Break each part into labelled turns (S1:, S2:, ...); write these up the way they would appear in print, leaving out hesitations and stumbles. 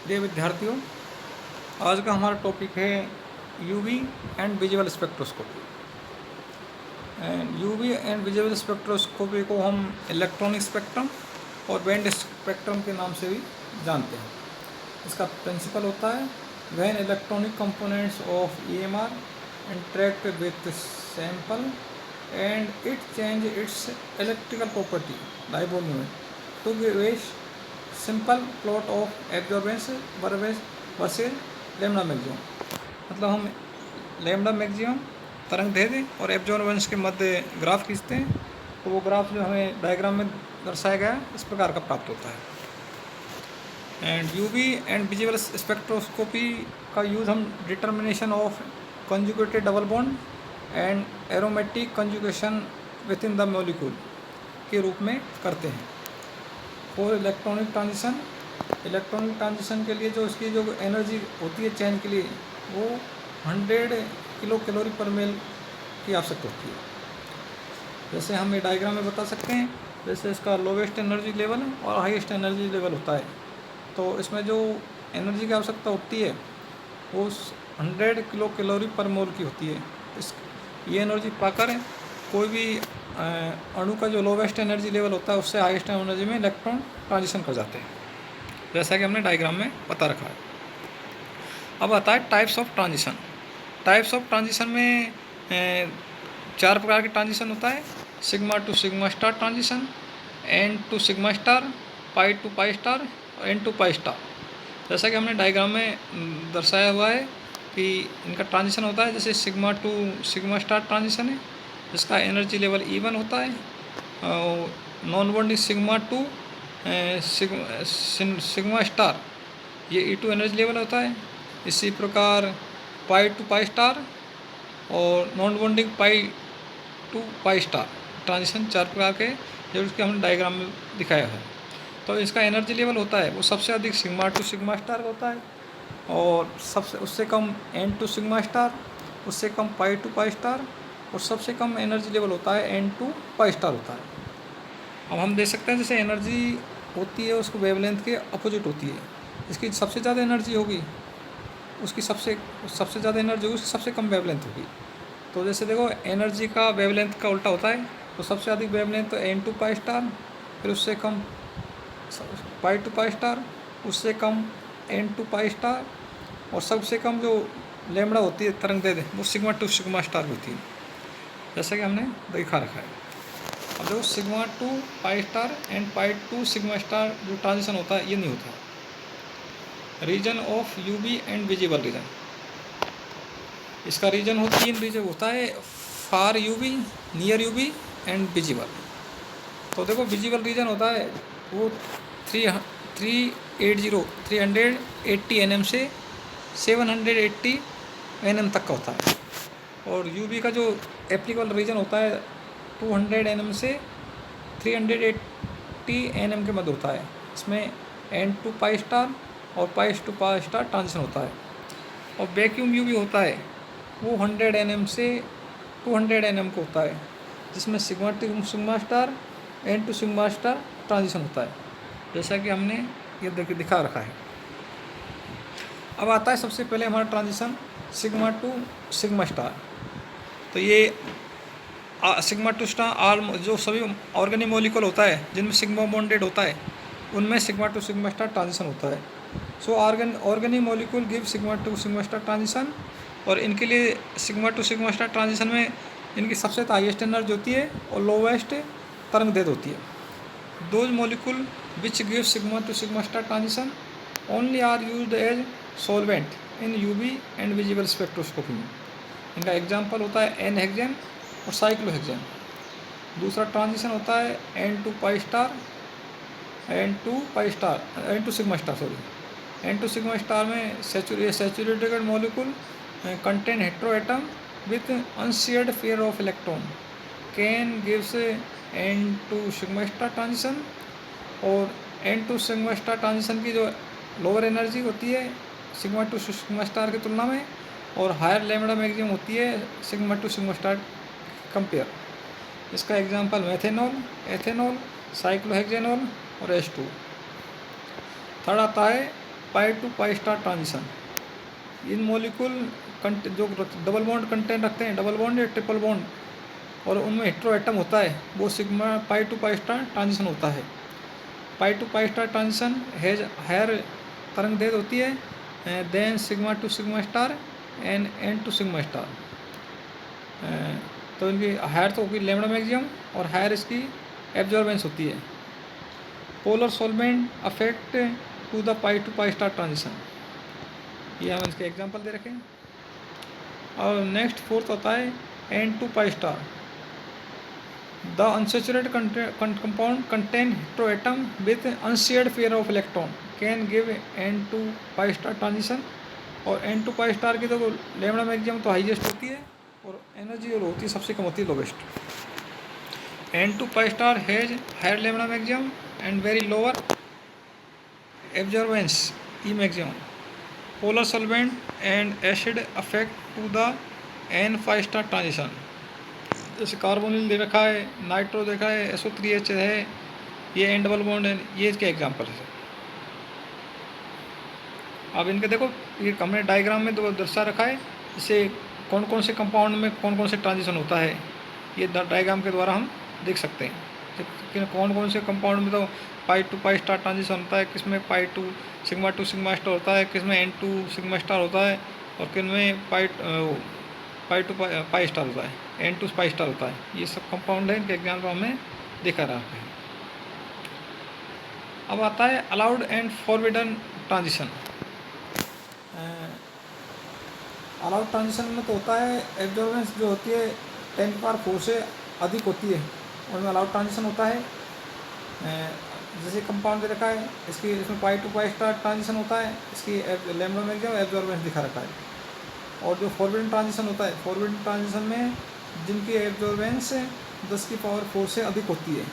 S1: प्रिय विद्यार्थियों, आज का हमारा टॉपिक है UV and visual spectroscopy. UV and visual spectroscopy को हम इलेक्ट्रॉनिक स्पेक्ट्रम और बैंड स्पेक्ट्रम के नाम से भी जानते हैं। इसका प्रिंसिपल होता है when electronic components of EMR interact with sample and it change its electrical property dipole moment to give a simple plot of absorbance versus lambda maximum. मतलब हम लैम्डा मैक्सिमम तरंग दे दें और एब्जॉर्बेंस के मध्य ग्राफ खींचते हैं, तो वो ग्राफ जो हमें डायग्राम में दर्शाया गया है इस प्रकार का प्राप्त होता है। And UV and visual spectroscopy का यूज़ हम determination of conjugated double bond and aromatic conjugation with in the molecule के रूप में करते हैं। फॉर इलेक्ट्रॉनिक ट्रांजिशन के लिए जो इसकी जो एनर्जी होती है चेंज के लिए वो 100 किलो कैलोरी पर मेल की आवश्यकता होती है। जैसे हम ये डायग्राम में बता सकते हैं, जैसे इसका लोवेस्ट एनर्जी लेवल और हाईएस्ट एनर्जी लेवल होता है, तो इसमें जो एनर्जी की आवश्यकता होती है वो 100 किलो कैलोरी पर मोल की होती है। ये एनर्जी पाकर कोई भी अणु का जो लोवेस्ट एनर्जी लेवल होता है उससे हाईएस्ट एनर्जी में इलेक्ट्रॉन ट्रांजिशन कर जाते हैं, जैसा कि हमने डायग्राम में बता रखा है। अब आता है types of transition. Types of transition में 4 प्रकार के ट्रांजिशन होता है: sigma to sigma star transition, n to sigma star, pi to pi star और एन टू पाई स्टार। जैसा कि हमने डायग्राम में दर्शाया हुआ है कि इनका ट्रांजिशन होता है, जैसे sigma to sigma star transition है जिसका एनर्जी लेवल E1 होता है, non bonding sigma to sigma star ये E2 एनर्जी लेवल होता है। इसी प्रकार पाई टू पाई स्टार और non bonding pi to pi star transition 4 प्रकार के जो उसके हमने डायग्राम में दिखाया है। तो इसका एनर्जी लेवल होता है वो सबसे अधिक सिग्मा टू सिग्मा स्टार होता है और सबसे उससे कम एन टू सिग्मा स्टार, उससे कम पाई टू पाई स्टार और सबसे कम एनर्जी लेवल होता है एन टू पाई स्टार होता है। अब हम देख सकते हैं जैसे एनर्जी होती है उसको वेवलेंथ के अपोजिट होती है। इसकी सबसे ज़्यादा एनर्जी होगी उसकी सबसे ज़्यादा एनर्जी होगी उसकी सबसे कम वेवलेंथ होगी। तो जैसे देखो एनर्जी का वेवलेंथ का उल्टा होता है, तो सबसे अधिक वेवलेंथ तो एन टू पाई स्टार, फिर उससे कम पाई टू पाई स्टार, उससे कम एन टू पाई स्टार और सबसे कम जो लैम्डा होती है तरंग दे दे वो सिग्मा टू सिग्मा स्टार होती है, जैसा कि हमने दिखा रखा है। अब देखो sigma to pi star and pi to sigma star जो ट्रांजिशन होता है ये नहीं होता। Region of UV and visible region, इसका रीजन हो 3 रीजन होता है: far UV, near UV and visible. तो देखो विजिबल रीजन होता है वो 380 nm से 780 nm तक का होता है, और यूवी का जो एप्लीकेबल रीजन होता है 200 nm से 380 nm के मध्य होता है। इसमें एन टू पाई स्टार और pi to pi star transition होता है। और वैक्यूम यूवी होता है वो 100 nm से 200 nm को होता है, जिसमें sigma to sigma star n to sigma star transition होता है, जैसा कि हमने ये दिखा रखा है। अब आता है सबसे पहले हमारा transition sigma to sigma star. तो ये सिग्मा टू स्टार जो सभी ऑर्गेनिक मॉलिक्यूल होता है जिनमें सिग्मा बॉन्डेड होता है उनमें sigma to sigma star transition होता है। सो organic molecule give sigma to sigma star transition, और इनके लिए sigma to sigma star transition में इनकी सबसे हाईएस्ट एनर्जी होती है और लोवेस्ट तरंग दैर्घ्य होती है। Those molecule which give sigma to sigma star transition only are used as solvent in UV and visible spectroscopy. इनका एग्जाम्पल होता है एन हेक्सेन और साइक्लोहेक्सेन। दूसरा ट्रांजिशन होता है n to pi star, n to sigma star में saturated molecule contain heteroatom with unshared pair of electron can gives n2 sigma star transition. और n2 sigma star transition की जो lower energy होती है sigma to sigma star की तुलना में और हायर लैम्डा मैक्सिमम होती है sigma to sigma star compare. इसका एग्जांपल मेथेनॉल, एथेनॉल, साइक्लोहेक्सेनॉल और H2। थर्ड आता है pi to pi star transition. इन मॉलिक्यूल जो डबल बॉन्ड कंटेंट रखते हैं, डबल बॉन्ड या ट्रिपल बॉन्ड, और उनमें हेट्रो एटम होता है, वो sigma pi to pi star transition होता है। Pi to pi star transition has higher तरंग दैर्ध्य होती है than sigma to sigma star and N to sigma star. तो इनकी हायर तो होगी लैम्बडा मैक्सिमम, और हायर इसकी एब्जॉर्बेंस होती है। Polar solvent effect to the pi to pi star transition, ये हम इसके एग्जांपल दे रखे हैं। और नेक्स्ट फोर्थ होता है n to pi star. The unsaturated compound contain heteroatom with unshared pair of electron can give n to pi star transition. और n to pi star की तो लैम्बडा मैक्सिमम तो हाईएस्ट होती है, और एनर्जी और होती है सबसे कम होती है lowest. N to pi star has higher lambda maximum and very lower absorbance E maximum. Polar solvent and acid effect to the n pi star transition. जैसे कार्बोनिल दे रखा है, नाइट्रो देखा है, SO3H है, ये एन डबल बॉन्ड है, ये इसके एग्जाम्पल है। अब इनके देखो, ये हमने डायग्राम में दर्शा रखा है, इसे कौन कौन से कंपाउंड में कौन कौन से ट्रांजिशन होता है, ये डायग्राम के द्वारा हम देख सकते हैं कि कौन कौन से कंपाउंड में तो पाई टू पाई स्टार ट्रांजिशन होता है, किसमें पाई टू सिग्मा स्टार होता है, किसमें एन टू सिग्मा स्टार होता है, और किसमें पाई टू पाई स्टार होता है, एन टू पाई स्टार होता है। ये सब कंपाउंड है, इनके एग्जाम्पल हमें देखा रहा है। अब आता है allowed and forbidden transition. Allowed transition में तो होता है एब्जॉर्बेंस जो होती है 10⁴ से अधिक होती है, उनमें अलाउड ट्रांजिशन होता है। जैसे कंपाउंड दे रखा है, इसमें पाई टू पाई स्टार ट्रांजिशन होता है, इसकी लैम्बडा मैक्सिमम एब्जॉर्बेंस दिखा रखा है। और जो फॉरबिडन ट्रांजिशन होता है, फॉरबिडन ट्रांजिशन में जिनकी एब्जॉर्बेंस 10⁴ से अधिक होती है,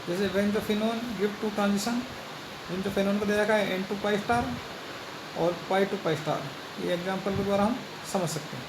S1: जैसे benzophenone give two transition, benzophenone को दे रखा है एन टू पाई स्टार और पाई टू पाई स्टार। ये एग्जाम्पल के द्वारा हम समझ सकते हैं।